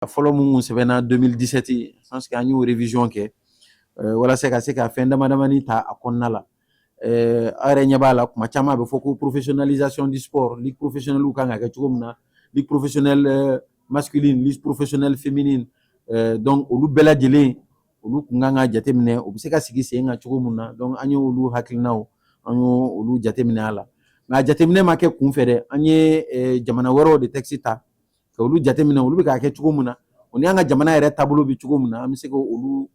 fɔlɔ mun sɛbɛnna 2017 je pense que an y'o révision kɛ walasa ka se ka fɛn damadamani ta a kɔnɔna la a yɛrɛ ɲɛ b'a la kuma caman a bɛ fɔ ko professionnalisation du sport ligue professionnelle kan ka kɛ cogo min na ligue professionnelle masculine ligue professionnelle féminine donc olu bɛɛ lajɛlen olu kun kan ka jateminɛ o bɛ se ka sigi sen kan cogo min na donc an y'olu hakilinaw an y'olu jateminɛ a la nka a jateminɛ ma kɛ kun fɛ dɛ an ye jamana wɛrɛw de texte ta ka olu jateminɛ olu bɛ ka kɛ cogo min na o ni an ka jamana yɛrɛ taabolo bɛ cogo min na an bɛ se ka olu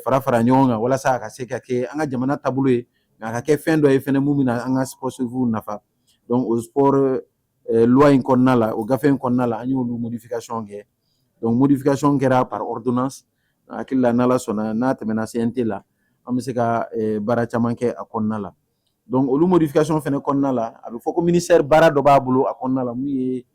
fara fara ɲɔgɔn kan walasa a ka se ka kɛ an ka jamana taabolo ye nka a ka kɛ fɛn dɔ ye fɛnɛ mun bɛna an ka sportifu nafa donc o sport loi in kɔnɔna la o gafe in kɔnɔna la an y'olu modification kɛ donc modification kɛra par ordonnance hakili la n'ala sɔnna n'a tɛmɛna CNT la an bɛ se ka baara caman kɛ a kɔnɔna la donc olu modification fɛnɛ kɔnɔna la a bɛ fɔ ko ministère baara dɔ b'a bolo a kɔnɔna la mun ye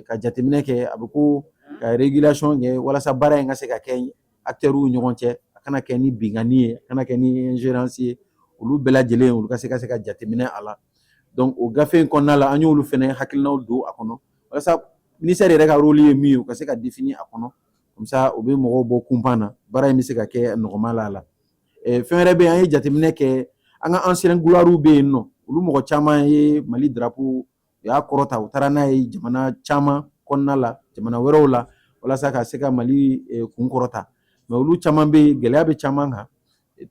ka jateminɛ kɛ a bɛ ko ka régulation kɛ walasa baara in ka se ka kɛ acteurs ɲɔgɔn cɛ a kana kɛ ni bingani ye a kana kɛ ni ingérence ye olu bɛɛ lajɛlen olu ka se ka jateminɛ a la donc o gafe in kɔnɔna la an y'olu fɛnɛ hakilinaw don a kɔnɔ walasa ministère yɛrɛ ka rôle ye min ye u ka se ka définir a kɔnɔ comme ça o bɛ mɔgɔw bɔ kunpan na baara in bɛ se ka kɛ nɔgɔma la fɛn wɛrɛ bɛ yen an ye jateminɛ kɛ an ka ancien gloires bɛ yen nɔ olu mɔgɔ caman ye Mali drapeau u y'a kɔrɔta u taara n'a ye jamana caman kɔnɔna la jamana wɛrɛw la walasa ka se ka Mali kun kɔrɔta mais olu caman bɛ yen gɛlɛya bɛ caman kan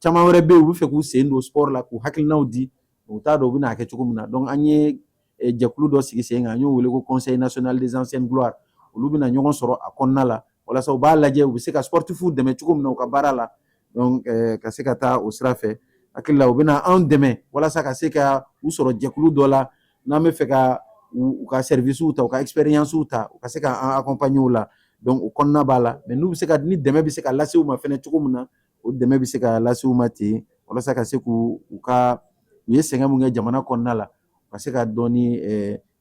caman wɛrɛ bɛ yen u bɛ fɛ k'u sen don sport la k'u hakilinaw di u t'a dɔn u bɛna kɛ cogo min na donc an ye jɛkulu dɔ sigi sen kan an y'o wele ko conseil national des anciennes gloires olu bɛna ɲɔgɔn sɔrɔ a kɔnɔna la walasa u b'a lajɛ u bɛ se ka sportifu dɛmɛ cogo min na u ka baara la donc ka se ka taa o sira fɛ hakili la u bɛna anw dɛmɛ walasa ka se ka u sɔrɔ jɛkulu dɔ la n'an bɛ fɛ ka u ka services ta u ka expérience ta u ka se ka an accompagner u la donc o kɔnɔna b'a la mais n'u bɛ se ka ni dɛmɛ bɛ se ka lase u ma fɛnɛ cogo min na o dɛmɛ bɛ se ka lase u ma ten walasa ka se k'u ye sɛgɛn mun kɛ jamana kɔnɔna la ka se ka dɔɔni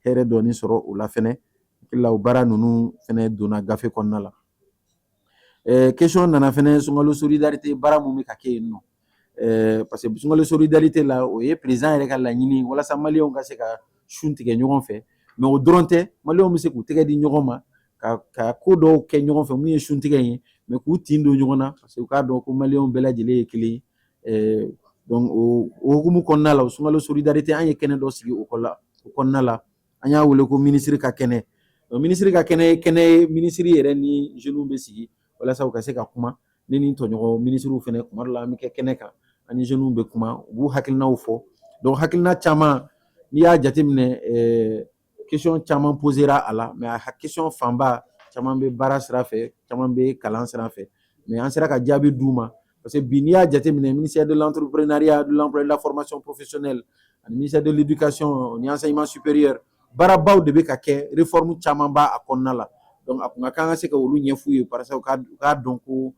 hɛrɛ dɔɔni sɔrɔ o la fɛnɛ hakili la o baara ninnu fɛnɛ donna gafe kɔnɔna la question nana fɛnɛ sunkalo solidarité baara mun bɛ ka kɛ yen nɔ parce que sunkalo solidarité la o ye président yɛrɛ ka laɲini walasa maliyɛnw ka se ka sun tigɛ ɲɔgɔn fɛ mais o dɔrɔn tɛ maliyɛnw bɛ se k'u tɛgɛ di ɲɔgɔn ma ka ko dɔw kɛ ɲɔgɔn fɛ mun ye sun tigɛ ye mais k'u tin don ɲɔgɔn na parce que u k'a dɔn ko maliyɛnw bɛɛ lajɛlen ye kelen ye donc o hukumu kɔnɔna la o sunkalo solidarité an ye kɛnɛ dɔ sigi o kɔnɔna la an y'a wele ko ministre ka kɛnɛ ministre ka kɛnɛ ye kɛnɛ ye ministre yɛrɛ ni jeunes bɛ sigi walasa u ka se ka kuma ne ni tɔɲɔgɔn ministrew fɛnɛ kuma dɔ la an bɛ kɛ kɛnɛ kan ani jeunes bɛ kuma u b'u hakilinaw fɔ donc hakilina caman n'i y'a jateminɛ question caman posera a la mais a question fanba caman bɛ baara sira fɛ caman bɛ kalan sira fɛ mais an sera ka jaabi d'u ma parce que bi n'i y'a jateminɛ ministère de l'entrepreneuriat de l'emploi et de la formation professionnelle ani ministère de l'éducation ni enseignement supérieur baarabaw de bɛ ka kɛ réforme caman b'a a kɔnɔna la donc a kun ka kan ka se ka olu ɲɛf'u ye parce que u k'a dɔn ko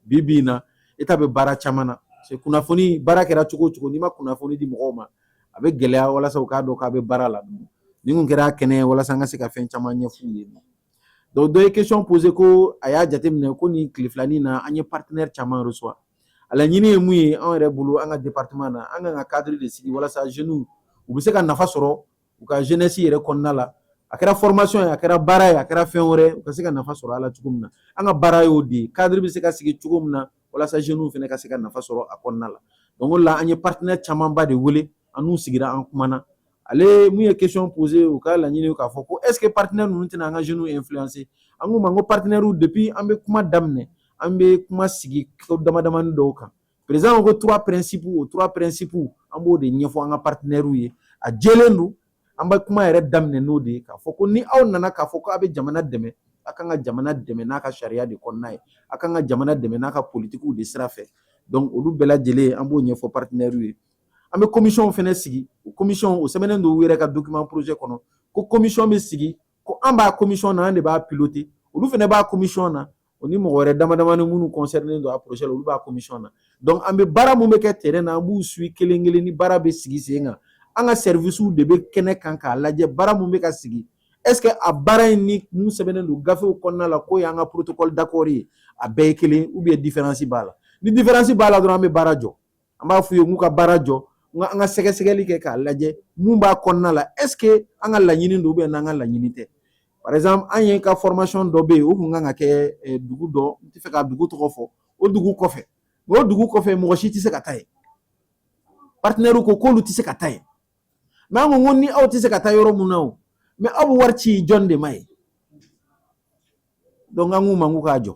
bi in na état bɛ baara caman na parce que kunnafoni baara kɛra cogo o cogo n'i ma kunnafoni di mɔgɔw ma a bɛ gɛlɛya walasa u k'a dɔn k'a bɛ baara la ni kun kɛra kɛnɛ walasa an ka se ka fɛn caman ɲɛf'u ye donc dɔ ye question posé ko a y'a jateminɛ ko nin tile filanin na an ye partenaire caman reçoit a laɲini ye mun ye anw yɛrɛ bolo an ka département na an kan ka cadre de sigi walasa jeunes u bɛ se ka nafa sɔrɔ u ka jeunesse yɛrɛ kɔnɔna la a kɛra formation ye a kɛra baara ye a kɛra fɛn wɛrɛ u ka se ka nafa sɔrɔ a la cogo min na an ka baara y'o de ye cadre bɛ se ka sigi cogo min na walasa jeunes fɛnɛ ka se ka nafa sɔrɔ a kɔnɔna la donc o la an ye partenaire camanba de wele an n'u sigira an kumana ale mun ye question posé u ka laɲini k'a fɔ ko est-ce que partenaire ninnu tɛna an ka jeunes influencer an k'u ma ko partenaire depuis an bɛ kuma daminɛ an bɛ kuma sigi ko damadamani dɔw kan président ko trois principes an b'o de ɲɛfɔ an ka partenaires ye a jɛlen don an bɛ kuma yɛrɛ daminɛ n'o de ye k'a fɔ ko ni aw nana k'a fɔ ko a bɛ jamana dɛmɛ a kan ka jamana dɛmɛ n'a ka sariya de kɔnɔna ye a kan ka jamana dɛmɛ n'a ka politiques de sira fɛ donc olu bɛɛ lajɛlen an b'o ɲɛfɔ partenaires ye an bɛ commission fɛnɛ sigi o commission o sɛbɛnnen don u yɛrɛ ka document projet kɔnɔ ko commission bɛ sigi ko an b'a commission na an de b'a piloter olu fɛnɛ b'a commission na o ni mɔgɔ wɛrɛ damadamani minnu concerné don a projet la olu b'a commission na donc an bɛ baara mun bɛ kɛ terrain na an b'u suit kelen kelen ni baara bɛ sigi sen kan an ka services de bɛ kɛnɛ kan k'a lajɛ baara mun bɛ ka sigi est-ce que a baara in ni mun sɛbɛnnen don gafew kɔnɔna la k'o y'an ka protocole d'accord ye a bɛɛ ye kelen ou bien différence b'a la ni différence b'a la dɔrɔn an bɛ baara jɔ an b'a f'u ye k'u ka baara jɔ an ka sɛgɛsɛgɛli kɛ k'a lajɛ mun b'a kɔnɔna la est-ce que an ka laɲini don ou bien n'an ka laɲini tɛ par exemple an ye ka formation dɔ bɛ yen o kun kan ka kɛ dugu dɔ n tɛ fɛ ka dugu tɔgɔ fɔ o dugu kɔfɛ o dugu kɔfɛ mɔgɔ si tɛ se ka taa yen partenaire ko k'olu tɛ se ka taa yen mais an ko ni aw tɛ se ka taa yɔrɔ mun na o mais aw bɛ wari ci jɔn de ma ye donc an k'u ma k'u k'a jɔ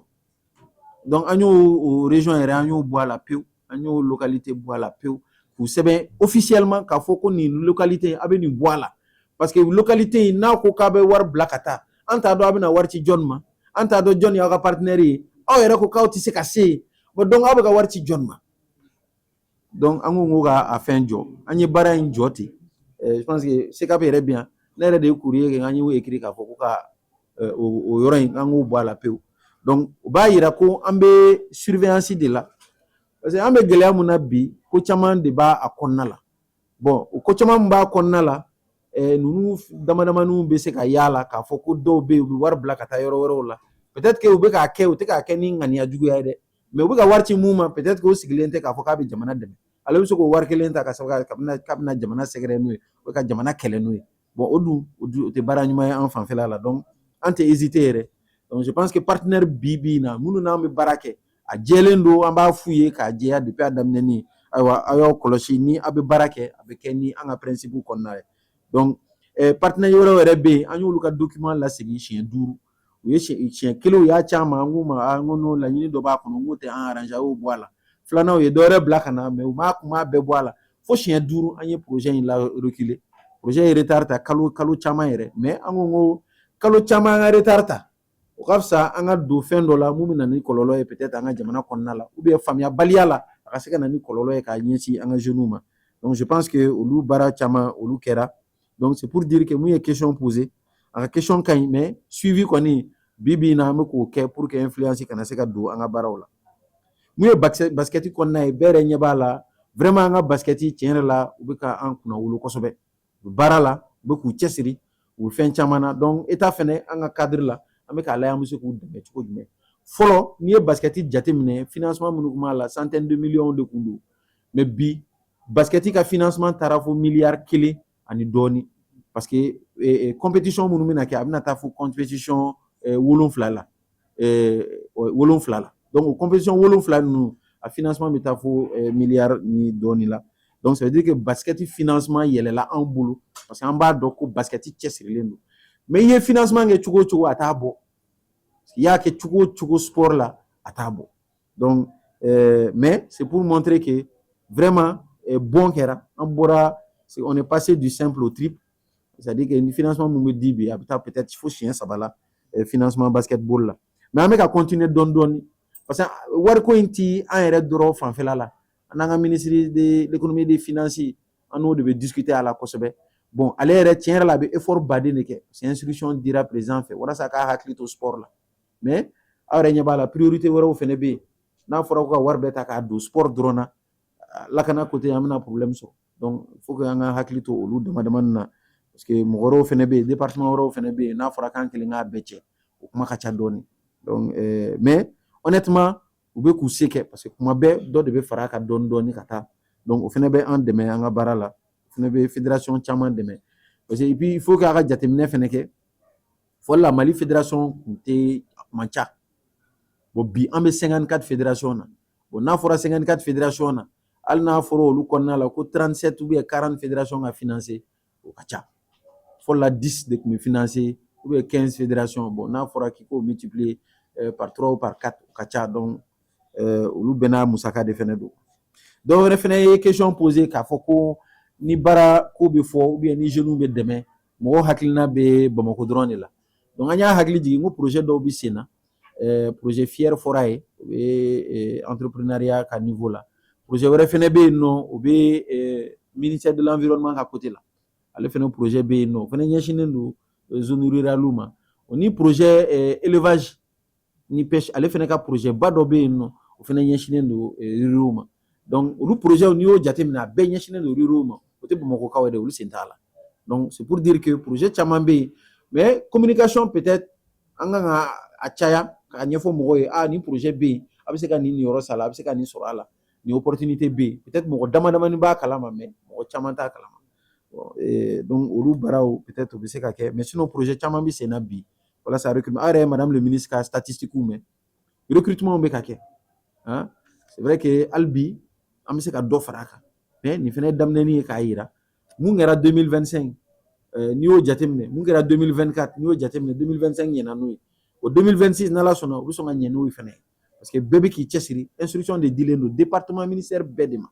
donc an y'o région yɛrɛ an y'o bɔ a la pewu an y'o localité bɔ a la pewu k'u sɛbɛn officiellement k'a fɔ ko nin localité a bɛ nin bɔ a la parce que localité in n'a ko k'a bɛ wari bila ka taa an t'a dɔn a bɛna wari ci jɔn ma an t'a dɔn jɔn y'aw ka partenaire ye aw yɛrɛ ko k'aw tɛ se ka se yen bon donc aw bɛ ka wari ci jɔn ma donc an ko k'a fɛn jɔ an ye baara in jɔ ten je pense que SECAP yɛrɛ bi yan ne yɛrɛ de ye courrier kɛ an y'o écrit k'a fɔ ko ka o yɔrɔ in an k'o bɔ a la pewu donc o b'a yira ko an bɛ surveillance de la parce que an bɛ gɛlɛya mun na bi ko caman de b'a kɔnɔna la bon o ko caman min b'a kɔnɔna la ninnu damadamaninw bɛ se ka yaala k'a fɔ ko dɔw bɛ yen u bɛ wari bila ka taa yɔrɔ wɛrɛw la peut-être que u bɛ k'a kɛ u tɛ k'a kɛ ni ŋaniya juguya ye dɛ mais u bɛ ka wari ci mun ma peut-être que o sigilen tɛ k'a fɔ k'a bɛ jamana dɛmɛ ale bɛ se k'o wari kelen ta ka sababu k'a bɛna jamana sɛgɛrɛ n'o ye o ka jamana kɛlɛ n'o ye bon o dun o tɛ baara ɲuman ye an fanfɛla la donc an tɛ hésiter yɛrɛ donc je pense que partenaire bi na minnu n'an bɛ baara kɛ a jɛlen don an b'a f'u ye k'a jɛya depuis a daminɛni ayiwa aw y'aw kɔlɔsi ni aw bɛ baara kɛ a bɛ kɛ ni an ka principe kɔnɔna ye donc partenaire wɛrɛw yɛrɛ bɛ yen an y'olu ka document lasegin siɲɛ 5 u ye siɲɛ 1 u y'a ci an ma an k'u ma n ko n'o laɲini dɔ b'a kɔnɔ n k'o tɛ an arrange a y'o bɔ a la filanan u ye dɔ wɛrɛ bila ka na mais u m'a bɛɛ bɔ a la fo siɲɛ 5 an ye projet in la reculer projet ye retard ta kalo caman yɛrɛ mais an ko kalo caman an ka retard ta o ka fisa an ka don fɛn dɔ la mun bɛ na ni kɔlɔlɔ ye peut-être an ka jamana kɔnɔna la ou bien faamuyabaliya la a ka se ka na ni kɔlɔlɔ ye k'a ɲɛsin an ka jeunes ma donc je pense que olu baara caman olu kɛra donc c'est pour dire que mun ye question posé a ka question ka ɲi mais suivi kɔni bi na an bɛ k'o kɛ pour que influence kana se ka don an ka baaraw la mun ye basket kɔnɔna ye bɛɛ yɛrɛ ɲɛ b'a la vraiment an ka basket tiɲɛ yɛrɛ la u bɛ ka an kunna wolo kosɛbɛ u bɛ baara la u bɛ k'u cɛsiri u bɛ fɛn caman na donc état fɛnɛ an ka cadre la an bɛ k'a lajɛ an bɛ se k'u dɛmɛ cogo jumɛn fɔlɔ n'i ye basket jateminɛ financement minnu kun b'a la centaine de millions de kun don mais bi basket ka financement taara fo miliyari 1 ani dɔɔni parce que compétition minnu bɛna kɛ a bɛna taa fo compétition 7 la 7 la donc o compétition 7 ninnu a financement bɛ taa fo miliyari ni dɔɔni la donc ça veut dire que basket financement yɛlɛla an bolo parce que an b'a dɔn ko basket cɛsirilen don mais i ye financement kɛ cogo o cogo a t'a bɔ i y'a kɛ cogo o cogo sport la a t'a bɔ donc mais c'est pour montrer que vraiment bon kɛra an bɔra on est passé du simple au triple c'est-à-dire que ni financement mun bɛ di bi a bɛ taa peut-être fo siɲɛ 3 la financement basketball la mais an bɛ ka continuer dɔɔni dɔɔni parce que wariko in ti an yɛrɛ dɔrɔn fanfɛla la an n'an ka ministre de l'économie et des finances an n'o de bɛ discuter a la kosɛbɛ bon ale yɛrɛ tiɲɛ yɛrɛ la a bɛ effort baden de kɛ c'est instruction dira président fɛ walasa k'a hakili to sport la mais aw yɛrɛ ɲɛ b'a la priorité wɛrɛw fɛnɛ bɛ yen n'a fɔra ko ka wari bɛɛ ta k'a don sport dɔrɔn na lakana côté an bɛna problème sɔrɔ donc il faut que an ka hakili to olu damadamanin na parce que mɔgɔ wɛrɛw fɛnɛ bɛ yen département wɛrɛw fɛnɛ bɛ yen n'a fɔra k'an kelen k'a bɛɛ cɛ o kuma ka ca dɔɔni donc mais honnêtement u bɛ k'u se kɛ parce que kuma bɛɛ dɔ de bɛ fara a kan dɔɔni dɔɔni ka taa donc o fɛnɛ bɛ an dɛmɛ an ka baara la o fɛnɛ bɛ fédération caman dɛmɛ parce que et puis il faut que a ka jateminɛ fɛnɛ kɛ fɔli la Mali fédération kun tɛ man ca bon bi an bɛ 54 fédération na bon n'a fɔra 54 fédération na hali n'a fɔra olu kɔnɔna la ko 37 ou bien 40 fédération ka financer o ka ca fɔli la 10 de kun bɛ financer ou bien 15 fédération bon n'a fɔra k'i k'o multiplier par 3 ou par 4 o ka ca donc olu bɛɛ n'a musaka de fɛnɛ don dɔw wɛrɛ fɛnɛ ye question poser k'a fɔ ko ni baara ko bɛ fɔ ou bien ni jeunes bɛ dɛmɛ mɔgɔw hakilina bɛ Bamakɔ dɔrɔn de la donc an y'a hakili jigin ko projet dɔw bɛ sen na projet Fier fɔra ye o bɛ entrepreneuriat ka niveau la projet wɛrɛ fɛnɛ bɛ yen nɔ o bɛ ministère de l'environnement ka côté la ale fɛnɛ projet bɛ yen nɔ o fɛnɛ ɲɛsinnen don zone rurale ma o ni projet élevage ni pêche ale fɛnɛ ka projet ba dɔ bɛ yen nɔ o fɛnɛ ɲɛsinnen don ruraux ma donc olu projet n'i y'o jateminɛ a bɛɛ ɲɛsinnen don ruraux ma o tɛ Bamakɔkaw ye dɛ olu sen t'a la donc c'est pour dire que projet caman bɛ yen mais communication peut-être an kan ka a caya k'a ɲɛfɔ mɔgɔw ye ni projet bɛ yen a bɛ se ka nin yɔrɔ sa la a bɛ se ka nin sɔrɔ a la ni opportunité bɛ yen peut-être mɔgɔ damadamanin b'a kalama mais mɔgɔ caman t'a kalama donc olu baaraw peut-être u bɛ se ka kɛ mais sinon projet caman bɛ sen na bi voilà ça recrutement are madame le ministre ka statistique ou mais recrutement be ka ke hein c'est vrai que albi am se ka do faraka mais ni fene damne ni ka yira mu ngara 2025 ni o jatemne mu ngara 2024 ni o jatemne 2025 yena no o 2026 na la sona o so nga nyeno fene parce que bébé qui chessiri instruction de dile no département ministère bedema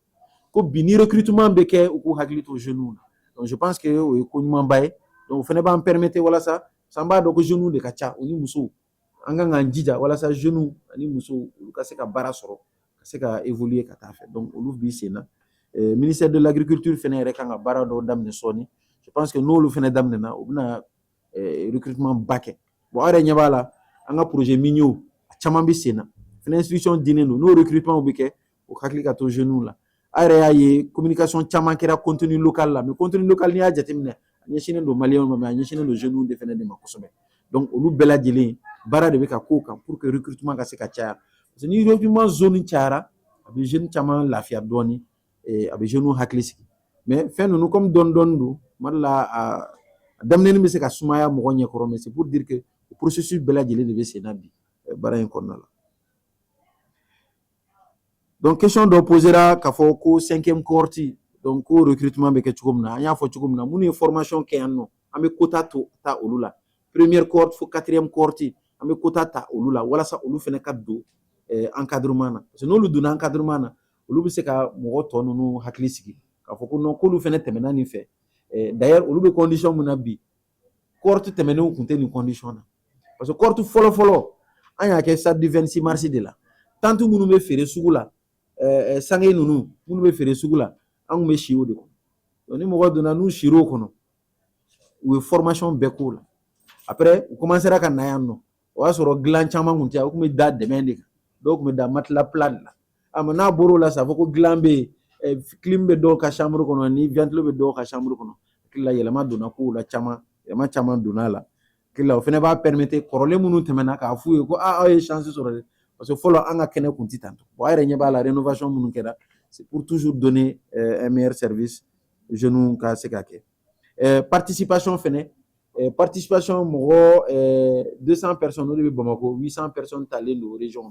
ko bini recrutement be ke ou ko haglito genou donc je pense que o ko nyuma baye donc fene ba permettre wala ça samba do ko genou de kacha oni muso anga nganjija wala ça genou ani muso ka se ka bara soro ka se ka évoluer ka ta fait donc o bi sena ministère de l'agriculture fene rek nga bara do damne soni je pense que nous le fene damne na o bina recrutement baké bon are nyabala anga projet mignon chama bi sena fene institution dine no recrutement o bike o hakli ka to genou là are aye communication chama kera contenu local là mais contenu local ni a jatemne nyeshine do malien mais nyeshine do genou de fene de makosobe donc olu bela jeli bara de be ka ko kan pour que recrutement ka se ka tia parce que ni recrutement zone tiara abi jeune chama lafia doni et abi genou hakli mais fin nous comme don do malla damne ni be se ka sumaya mo gonye ko mais c'est pour dire que le processus bela jeli de be se nabi bara en konnala. Donc question do posera ka fo ko 5e cohorte donc ko recrutement be ke chukumna anya fo chukumna muni formation ke anno ambe quota to ta olula première cohorte fo 4e cohorte ambe quota ta olula wala sa olu fene ka do encadrement na parce que no lu do na encadrement na olu be se ka mo to no hakli sigi ka fo ko no ko lu fene temena ni fe d'ailleurs olu be condition muna bi cohorte temena ku kunte ni condition na parce que cohorte folo anya ke stade du 26 mars de la tant munu be fere sugula sange nunu munu be fere sugula an be shiwo de ko ni mo do na nu shiro kono ou formation be ko la après on commencera ka na yanno o asoro glan chama nguntia o kuma da demande do kuma da matla plan la amana boro la sa foko glan be klimbe do ka chambre kono ni ventre be do ka chambre kono kila yelama do na ko la chama yelama chama do na la kila o fene ba permettre korole munu temena ka fu ko a chance sur parce que follow anga kene kunti tanto bo ay renye ba la rénovation munu keda c'est pour toujours donner un meilleur service genou ka sekake participation fene participation mo 200 personnes de Bamako 800 personnes talé no région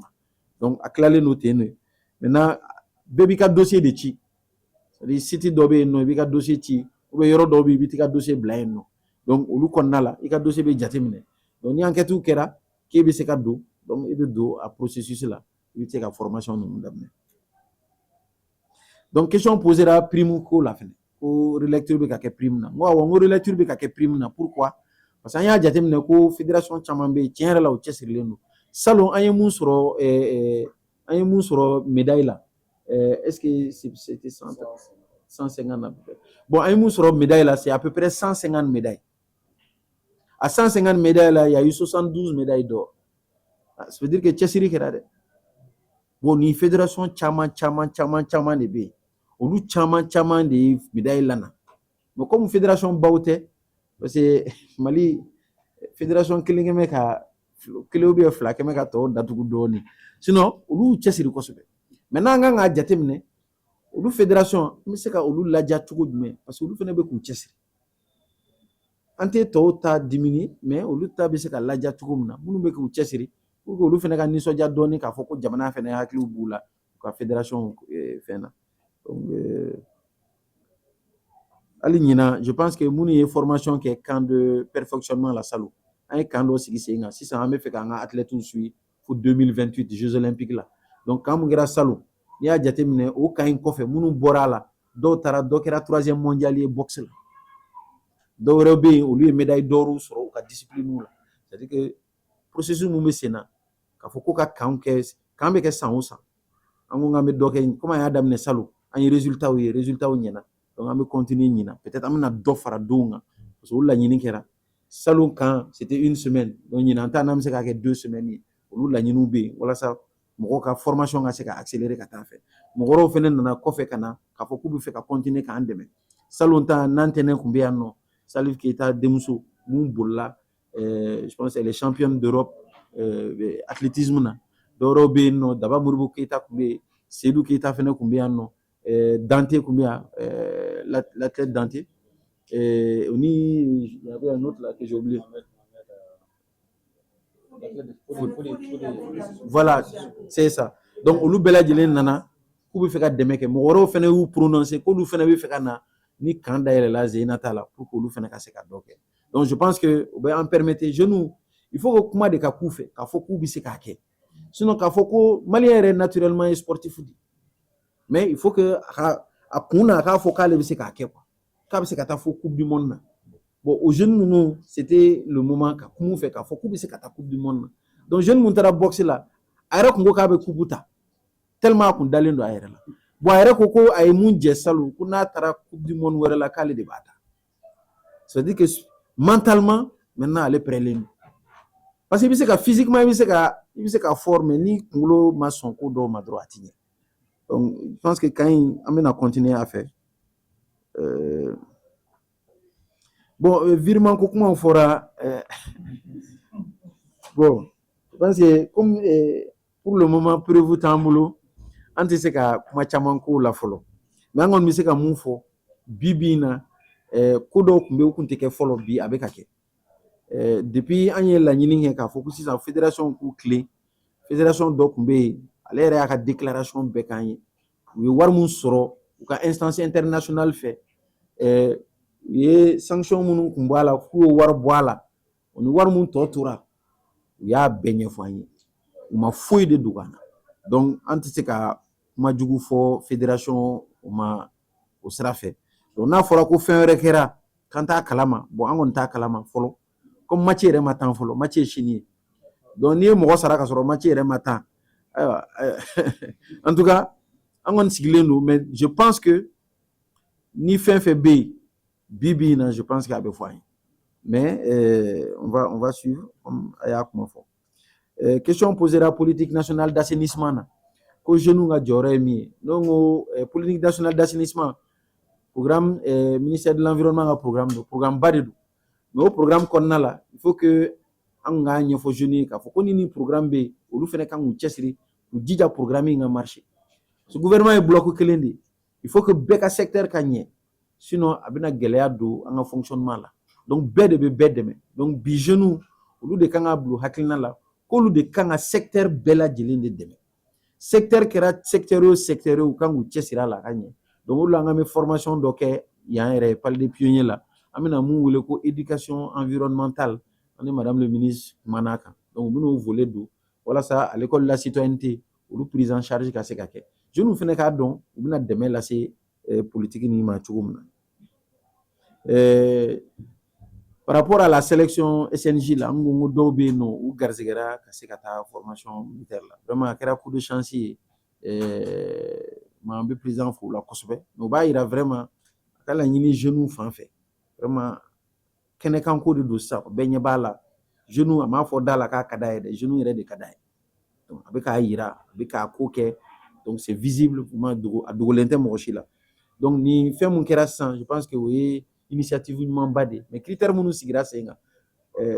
donc aklale no tene maintenant bebi ka dossier de chi c'est city dobe no bi ka dossier chi ou be yoro dobe bi ka dossier blind no donc olu konnala i ka dossier be jatemine donc ni enquête ou kera ke be se ka do donc il veut do à processus là il veut la formation nous d'amener donc question posée là prime ko la fin ko relecture be ka ke prime na ngo ngo relecture be ka ke prime na pourquoi parce que anya jatem ne ko fédération chamambe tient là au chesirle no salon anya mun soro médaille là est-ce que c'était 150 à peu près bon anya mun soro médaille là c'est à peu près 150 médailles à 150 médailles là il y a eu 72 médailles d'or. Ça veut dire que Tchessiri Kerade. Bon, ni fédération chaman de B. On nous chaman de médaille lana. Mais comme fédération Baoute, parce que Mali, fédération Killingemeka, Kilobia Flakemeka to, Datugu Doni. Sinon, on nous Tchessiri Kosobe. Maintenant, on a Jatemne, on nous fédération, mais c'est qu'on nous l'a déjà tout de parce que nous faisons beaucoup de Tchessiri. Ante to ta diminué, mais on nous tabe c'est qu'on l'a déjà tout de même. Nous beaucoup de Tchessiri. Pour que lu fene ka nisoja doni ka foko jamana fene hakli bula ka fédération fena donc ali nyina je pense que muni formation qui est camp de perfectionnement la salle un camp do sigi singa si ça me fait ka nga athlète suit pour 2028 Jeux olympiques là donc quand mu gira salle ni a jatemine o kain kofe munu borala do tara do kera 3e mondial boxe là do rebe o lui médaille d'or sur ka discipline là c'est-à-dire que processus mu mesena ka foko ka kambe ke san osa ango ngambe doke comme ya adam ne salo an résultat o nyena donc ngambe continuer nyina peut-être amna do fara donga parce que la nyini kera salo kan c'était une semaine donc nyina anta nam se ka ke 2 semaines ou la nyinu be wala sa moko ka formation nga se ka accélérer ka ta fait moko fenen na kofe kana ka foko bu fe ka continuer ka andeme salo ta nantene kumbe anno salif ki ta demuso mun bolla je pense elle est championne d'Europe athlétisme na doro be no daba murbu keita kumbe Seydou Keita fene kumbe no Dante kumbe l'athlète Dante il y avait un autre là que j'ai oublié Voilà, c'est ça. Donc olu bɛɛ lajɛlen nana k'u bɛ fɛ ka dɛmɛ kɛ mɔgɔ wɛrɛw fɛnɛ y'u prononcer k'olu fɛnɛ bɛ fɛ ka na ni kan dayɛlɛla Zenata la pour que olu fɛnɛ ka se ka dɔ kɛ. Donc je pense que o bɛ en permettre jeunes il faut que kuma de ka k'u fɛ k'a fɔ k'u bɛ se k'a kɛ sinon k'a fɔ ko maliyɛn yɛrɛ naturellement ye sportif de mais il faut que a kun na a k'a fɔ k'ale bɛ se k'a kɛ quoi k'a bɛ se ka taa fo coupe du monde na. Bon aux jeunes ninnu c'était le moment ka kuma u fɛ k'a fɔ k'u bɛ se ka taa coupe du monde na. Donc jeune mun taara boxe la a yɛrɛ kun ko k'a bɛ coupe ta tellement a kun dalen don a yɛrɛ la bon a yɛrɛ ko ko a ye mun jɛ salon ko n'a taara coupe du monde wɛrɛ la k'ale de b'a ta c'est à dire que mentalement maintenant ale prêtlen don parce que i bɛ se ka physiquement i bɛ se ka fort mais ni kunkolo ma sɔn ko dɔw ma dɔrɔn a ti ɲɛ donc je pense que kan in an bɛna continuer a fɛ bon virement ko kumaw fɔra bon je pense que comme pour le moment prévu t'an bolo an tɛ se ka kuma caman k'o la fɔlɔ mais an kɔni bɛ se ka mun fɔ bi bi in na ko dɔw tun bɛ yen u tun tɛ kɛ fɔlɔ bi a bɛ ka kɛ depuis an ye laɲini kɛ k'a fɔ ko sisan fédération k'u tilen fédération dɔ tun bɛ yen ale yɛrɛ y'a ka déclaration bɛɛ k'an ye u ye wari min sɔrɔ u ka instance internationale fɛ u ye sanction minnu tun b'a la k'u ye wari bɔ a la o ni wari min tɔ tora u y'a bɛɛ ɲɛfɔ an ye u ma foyi de dogo an na donc an tɛ se ka kuma jugu fɔ fédération o ma o sira fɛ donc n'a fɔra ko fɛn wɛrɛ kɛra k'an t'a kalama bon an kɔni t'a kalama fɔlɔ comme match yɛrɛ ma tan fɔlɔ match ye sini ye donc n'i ye mɔgɔ sara ka sɔrɔ match yɛrɛ ma tan ayiwa en tout cas an kɔni sigilen don mais je pense que ni fɛn fɛn bɛ yen bi bi in na je pense que a bɛ fɔ an ye mais on va suivre comme a y'a kuma fɔ question posée la politique nationale d'assainissement na ko jeunes ka jɔyɔrɔ ye min ye donc politique nationale d'assainissement programme ministère de l'environnement ka programme ba de don mais o programme kɔnɔna la il faut que an k'a ɲɛfɔ jeunes ye k'a fɔ ko ni programme bɛ yen olu fana kan k'u cɛsiri k'u jija programme in ka marcher parce que gouvernement ye bloc kelen de ye il faut que bɛɛ ka secteur ka ɲɛ sinon a bɛna gɛlɛya don an ka fonctionnement la donc bɛɛ de bɛ bɛɛ dɛmɛ donc bi jeunes olu de kan ka bila hakilina la k'olu de kan ka secteur bɛɛ lajɛlen de dɛmɛ secteur kɛra secteur o secteur u kan k'u cɛsiri a la a ka ɲɛ donc olu la an ka bɛ formation dɔ kɛ yan yɛrɛ palais des pionniers la an bɛna mun wele ko éducation environnementale ani madame le ministre kumana a kan donc u bɛn'o volet don walasa à l'école de la citoyenneté olu prise en charge ka se ka kɛ jeunes fana k'a dɔn u bɛna dɛmɛ lase politique nin ma cogo min na par rapport à la sélection SNJ la an ko dɔw bɛ yen nɔ u garisɛgɛra ka se ka taa formation militaire la vraiment a kɛra coup de chance ye maa bɛ président fo la kosɛbɛ mais u b'a yira vraiment a ka laɲini jeunes fan fɛ vraiment kɛnɛkanko de don sisan bɛɛ ɲɛ b'a la jeunes a m'a fɔ da la k'a ka d'a ye dɛ jeunes yɛrɛ de ka d'a ye donc a bɛ k'a yira a bɛ k'a ko kɛ donc c'est visible a dogolen tɛ mɔgɔ si la donc ni fɛn mun kɛra sisan je pense que o ye initiative ɲumanba de mais critère minnu sigira sen kan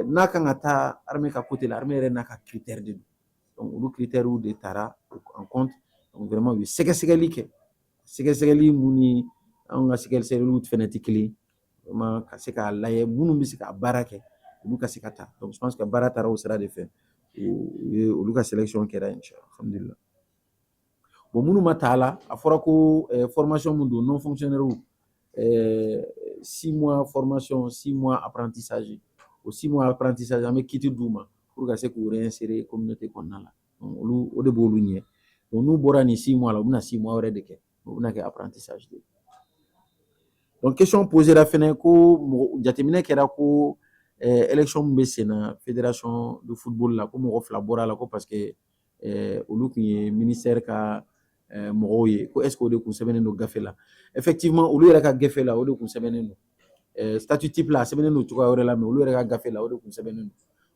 n'a kan ka taa armée ka côté la armée yɛrɛ n'a ka critère de don donc olu critères de taara en compte donc vraiment u ye sɛgɛsɛgɛli kɛ sɛgɛsɛgɛli mun ni an ka sɛgɛsɛgɛliw fɛnɛ tɛ kelen vraiment ka se k'a lajɛ minnu bɛ se ka baara kɛ olu ka se ka taa donc je pense que baara taara o sira de fɛ olu ka sélection kɛra inchallah alhamdulillah bon minnu ma taa la a fɔra ko formation mun don non fonctionnaire 6 mois formation 6 mois apprentissage o 6 mois apprentissage an bɛ kiti d'u ma pour ka se k'u réinsérer communauté kɔnɔna la donc olu o de b'olu ɲɛ donc n'u bɔra nin 6 mois la u bɛna 6 mois wɛrɛ de kɛ u bɛna kɛ apprentissage de donc question posée la fɛnɛ ko jateminɛ kɛra ko élection min bɛ sen na fédération de football la ko mɔgɔ 2 bɔra la ko parce que olu tun ye ministère ka mɔgɔw ye ko est-ce que o de kun sɛbɛnnen don gafe la effectivement olu yɛrɛ ka gafe la o de kun sɛbɛnnen don statut type la a sɛbɛnnen don cogoya wɛrɛ la mais olu yɛrɛ ka gafe la o de kun sɛbɛnnen don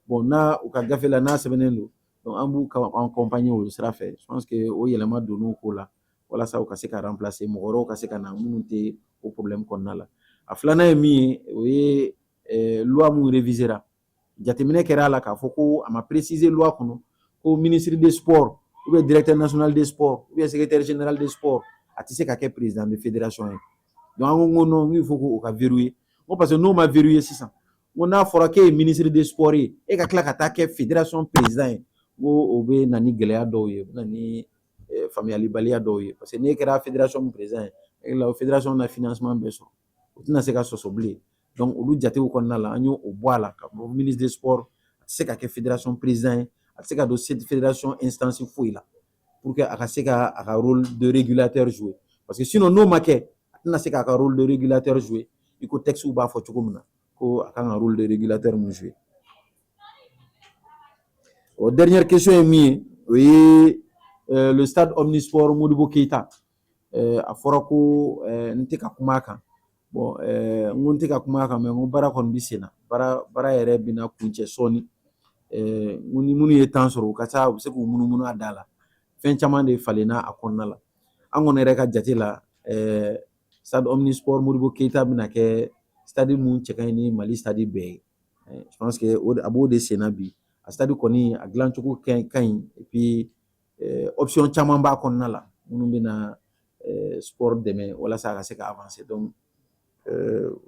bon n'a u ka gafe la n'a sɛbɛnnen don donc an b'u ka accompagner o sira fɛ je pense que o yɛlɛma donn'u ko la walasa u ka se ka remplacer mɔgɔ wɛrɛw ka se ka na minnu tɛ o problème kɔnɔna la a filanan ye min ye o ye loi mun révisera jateminɛ kɛra a la k'a fɔ ko a ma préciser loi kɔnɔ ko ministre des sports ou bien directeur national des sports ou bien secrétaire général des sports a tɛ se ka kɛ président de fédération ye donc an ko non il faut k'o ka verrouiller ko parce que n'o ma verrouiller sisan On a forqué ministre des sports et ka kila ka taa kɛ fédération président ye o be na ni gɛlɛya dɔw ye na ni faamuyalibaliya dɔw ye parce que ne kɛra fédération président ye la fédération na financement bɛɛ sɔrɔ o tɛna se ka sɔsɔ bilen donc olu jatew kɔnɔna la an y'o bɔ a la ka bɔ ministre des sports a tɛ se ka kɛ fédération président ye a tɛ se ka don fédération instance foyi la pour que a ka se ka a ka rôle de régulateur jouer parce que sinon n'o ma kɛ a tɛna se k'a ka rôle de régulateur jouer i ko texte b'a fɔ cogo min na ko a kan ka rôle de régulateur mun jouer. Dernière question est min ye le stade omnisport Modibo Keita a fɔra ko n tɛ ka kuma a kan bon n ko n tɛ ka kuma a kan mais n ko baara kɔni bɛ sen na baara yɛrɛ bɛna kuncɛ sɔɔni n ko ni minnu ye temps sɔrɔ u ka ca u bɛ se k'u munumunu a da la fɛn caman de falenna a kɔnɔna la an kɔni yɛrɛ ka jate la stade omnisport Modibo Keita bɛna kɛ stade mun cɛ ka ɲi ni Mali stade bɛɛ ye je pense que a b'o de sen na bi a stade kɔni a dilancogo ka ɲi et puis option caman b'a kɔnɔna la minnu bɛna sport dɛmɛ walasa a ka se ka avancer donc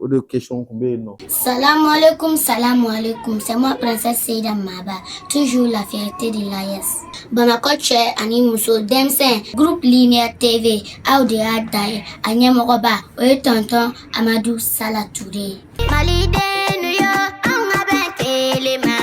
o de question kun bɛ yen nɔ. Salam alaikum, c'est moi princesse Seyda Maba, toujours la fierté de l'AES. Bamako cɛ ani muso denmisɛn groupe Lumière TV aw de y'a da ye a ɲɛmɔgɔba o ye tonton Amadou Sala Touré. Malidenu yo an ka bɛn kelen ma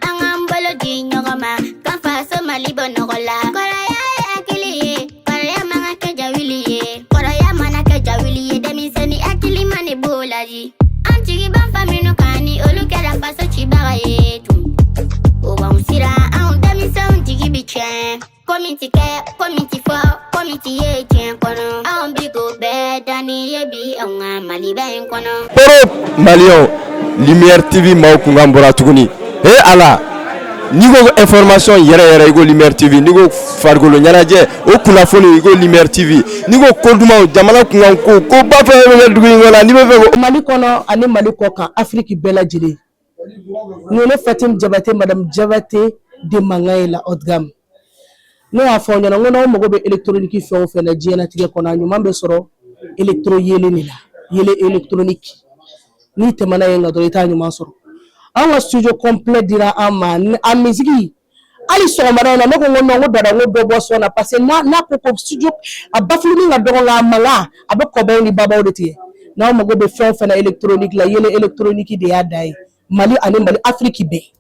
an k'an bolo di ɲɔgɔn ma k'an faso Mali bɔ nɔgɔ la. Kɔrɔya ye hakili ye kɔrɔya man ka kɛ jawili ye kɔrɔya mana kɛ jawili ye denmisɛnnin hakili ma ne b'o laji. An jigi b'an fa minnu kan ni olu kɛra faso cibaga ye tun o b'anw siran anw denmisɛnw jigi bi tiɲɛ komi ti kɛ komi ti fɔ komi ti ye tiɲɛ kɔnɔ anw bi ko bɛɛ danni ye bi anw ka Maliba in kɔnɔ. Europe Malien Lumière TV maaw kun kan bɔra tuguni ala ni ko information yɛrɛ i ko Lumière TV ni ko farikolo ɲɛnajɛ o kunnafoni i ko Lumière TV ni ko ko dumanw jamana kun kan ko ba fɛn bɛ dugu in kɔnɔ ni bɛ fɛ ko Mali kɔnɔ ani Mali kɔ kan Afrique bɛɛ lajɛlen ni ne Fatim Jabate madame Jabate de Mangaye la haute gamme ne y'a fɔ ɲɛna ko n'aw mago bɛ électronique fɛn o fɛn na diɲɛlatigɛ kɔnɔ a ɲuman bɛ sɔrɔ électro yelen de la yelen électronique ni tɛmɛna yen nka dɔrɔn i t'a ɲuman sɔrɔ an ka studio complet dira an ma a musique hali sɔgɔmada in na ne ko non ko dada ko dɔ bɔ sɔn na parce que n'a ko ko studio a bafulu min ka dɔgɔ nka a mankan a bɛ kɔbaw ni babaw de tigɛ n'aw mago bɛ fɛn o fɛn na électronique la yelen électronique de y'a da ye Mali ani Mali Afrique bɛɛ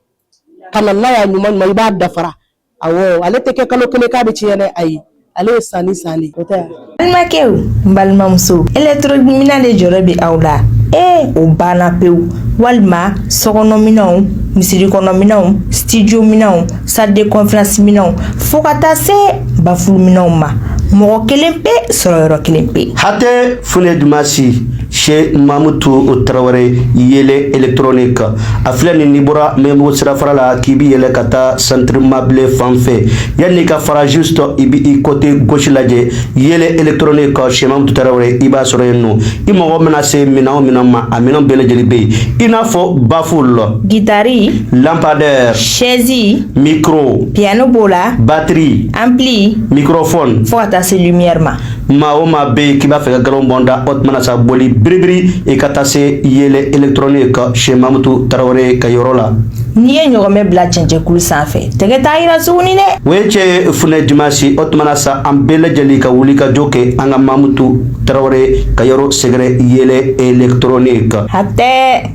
ka na n'a y'a ɲuman ɲuman i b'a dafara awɔ ale tɛ kɛ kalo kelen k'a bɛ tiɲɛ dɛ ayi ale ye sanni o tɛ balimakɛw n balimamuso électronique minɛn de jɔrɔ bɛ aw la o banna pewu walima sɔgɔnɔminɛnw misiri kɔnɔminɛnw studio minɛnw salle de conférence minɛnw fo ka taa se bafulu minɛnw ma mɔgɔ kelen pe sɔrɔ yɔrɔ kelen pe Hate Fune Dumasi chez Mamoutou Traoré yele électronique a filɛ ni bɔra Membo sirafara la k'i bi yɛlɛ ka taa centre meublé fan fɛ yanni ka fara juste i bi i côté gauche lajɛ yele électronique chez Mamoutou Traoré i b'a sɔrɔ yen nɔ i mɔgɔ bɛna se minɛn o minɛn ma a minɛn bɛɛ lajɛlen bɛ yen i n'a fɔ bafoule guitare lampadaire chaise micro piano b'o la batterie ampli microphone fo ka taa se lumière ma maa o maa bɛ yen k'i b'a fɛ ka galon bɔnda o tuma na sa boli biribiri i ka taa se yele électronique chez Mamoutou Traoré ka yɔrɔ la n'i ye ɲɔgɔnmɛ bila cɛncɛnkulu sanfɛ tɛgɛ t'a yira tuguni dɛ o ye cɛ ye Fune Dumasi o tuma na sa an bɛɛ lajɛlen ka wuli ka jɔ kɛ an ka Mamoutou Traoré ka yɔrɔ sɛgɛrɛ yele électronique hatɛ